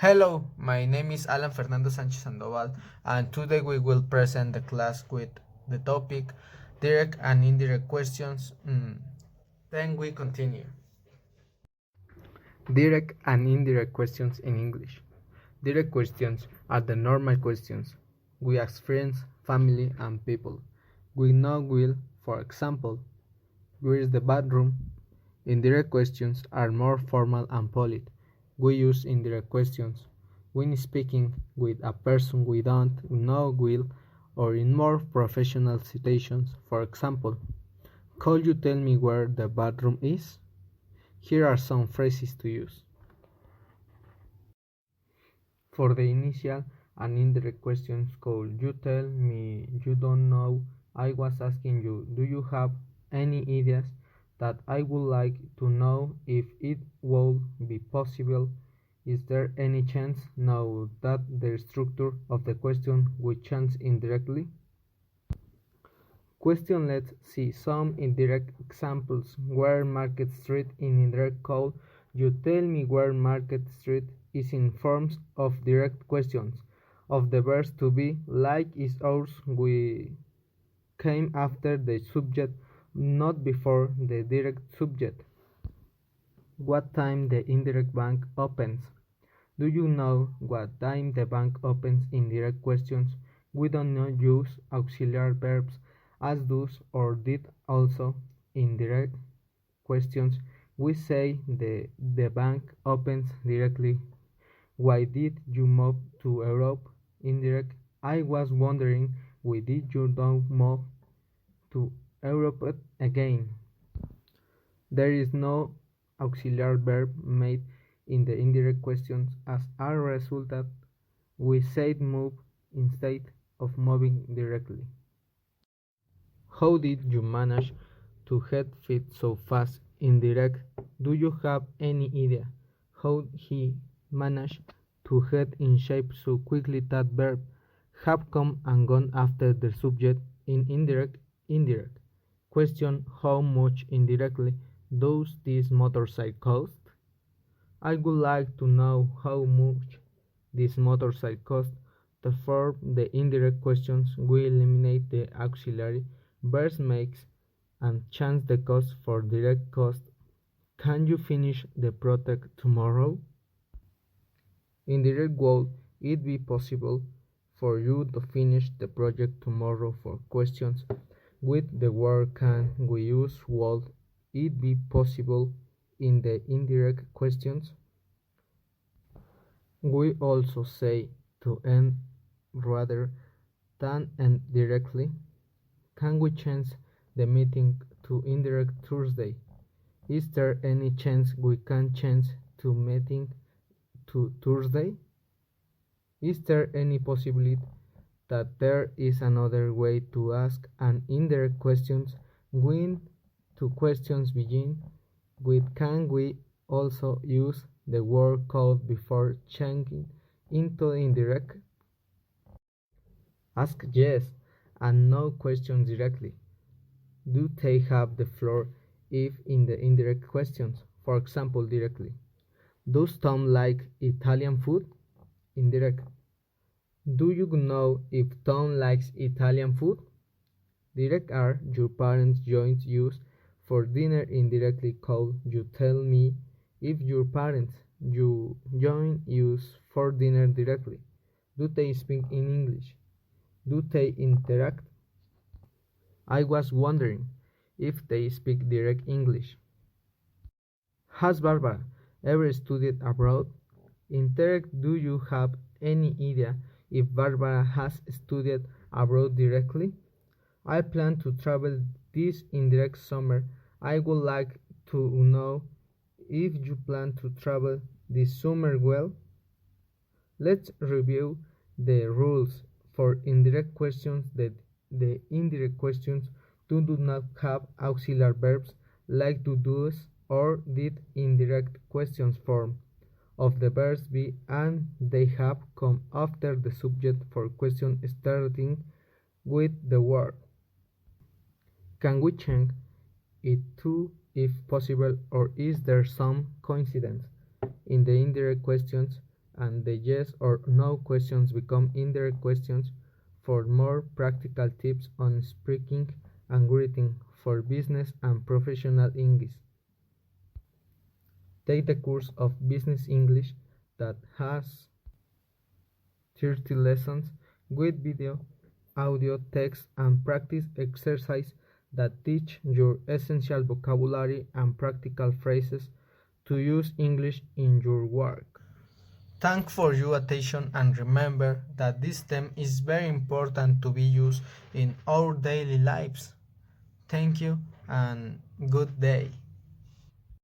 Hello, my name is Alan Fernando Sanchez Sandoval, and today we will present the class with the topic direct and indirect questions. Then we continue. Direct and indirect questions in English. Direct questions are the normal questions we ask friends, family, and people. We know will, for example, where is the bathroom? Indirect questions are more formal and polite. We use indirect questions when speaking with a person we don't know will or in more professional situations. For example, could you tell me where the bathroom is? Here are some phrases to use. For the initial and indirect questions, could you tell me you don't know? I was asking you, do you have any ideas that I would like to know if it would be possible? Is there any chance now that the structure of the question would change indirectly? Question. Let's see some indirect examples. Where Market Street in indirect code. You tell me where Market Street is in forms of direct questions. Of the verbs to be, like is ours, we came after the subject, not before the direct subject. What time the indirect bank opens? Do you know what time the bank opens? Indirect questions. We don't use auxiliary verbs as does or did. Also, indirect questions. We say the bank opens directly. Why did you move to Europe? Indirect. I was wondering why did you don't move to Europe again? There is no auxiliary verb made in the indirect questions. As a result, we said move instead of moving directly. How did you manage to get fit so fast? Indirect. Do you have any idea how he managed to get in shape so quickly? That verb have come and gone after the subject in indirect. Indirect. Question. How much indirectly does this motorcycle cost? I would like to know how much this motorcycle cost. Therefore, the indirect questions will eliminate the auxiliary verbs makes and change the cost for direct cost. Can you finish the project tomorrow? Indirect. Would it be possible for you to finish the project tomorrow? For questions with the word can, we use would it be possible in the indirect questions. We also say to end rather than end directly. Can we change the meeting to indirect Thursday? Is there any chance we can change the meeting to Thursday? Is there any possibility that there is another way to ask an indirect questions? When two questions begin with can, we also use the word code before changing into indirect. Ask yes and no questions directly. Do they have the floor if in the indirect questions? For example, directly. Does Tom like Italian food? Indirect. Do you know if Tom likes Italian food? Direct. Are your parents joined you for dinner? Indirectly. Call you tell me if your parents you join you for dinner directly. Do they speak in English? Do they interact? I was wondering if they speak direct English. Has Barbara ever studied abroad? Indirect. Do you have any idea if Barbara has studied abroad directly? I plan to travel this indirect summer. I would like to know if you plan to travel this summer. Well, let's review the rules for indirect questions. That the indirect questions do not have auxiliary verbs like to, does, or did. Indirect questions form of the verbs be and they have come after the subject for question starting with the word. Can we change it to if possible, or is there some coincidence? In the indirect questions, and the yes or no questions become indirect questions. For more practical tips on speaking and greeting for business and professional English, take the course of Business English that has 30 lessons with video, audio, text, and practice exercise that teach your essential vocabulary and practical phrases to use English in your work. Thank for your attention and remember that this theme is very important to be used in our daily lives. Thank you and good day.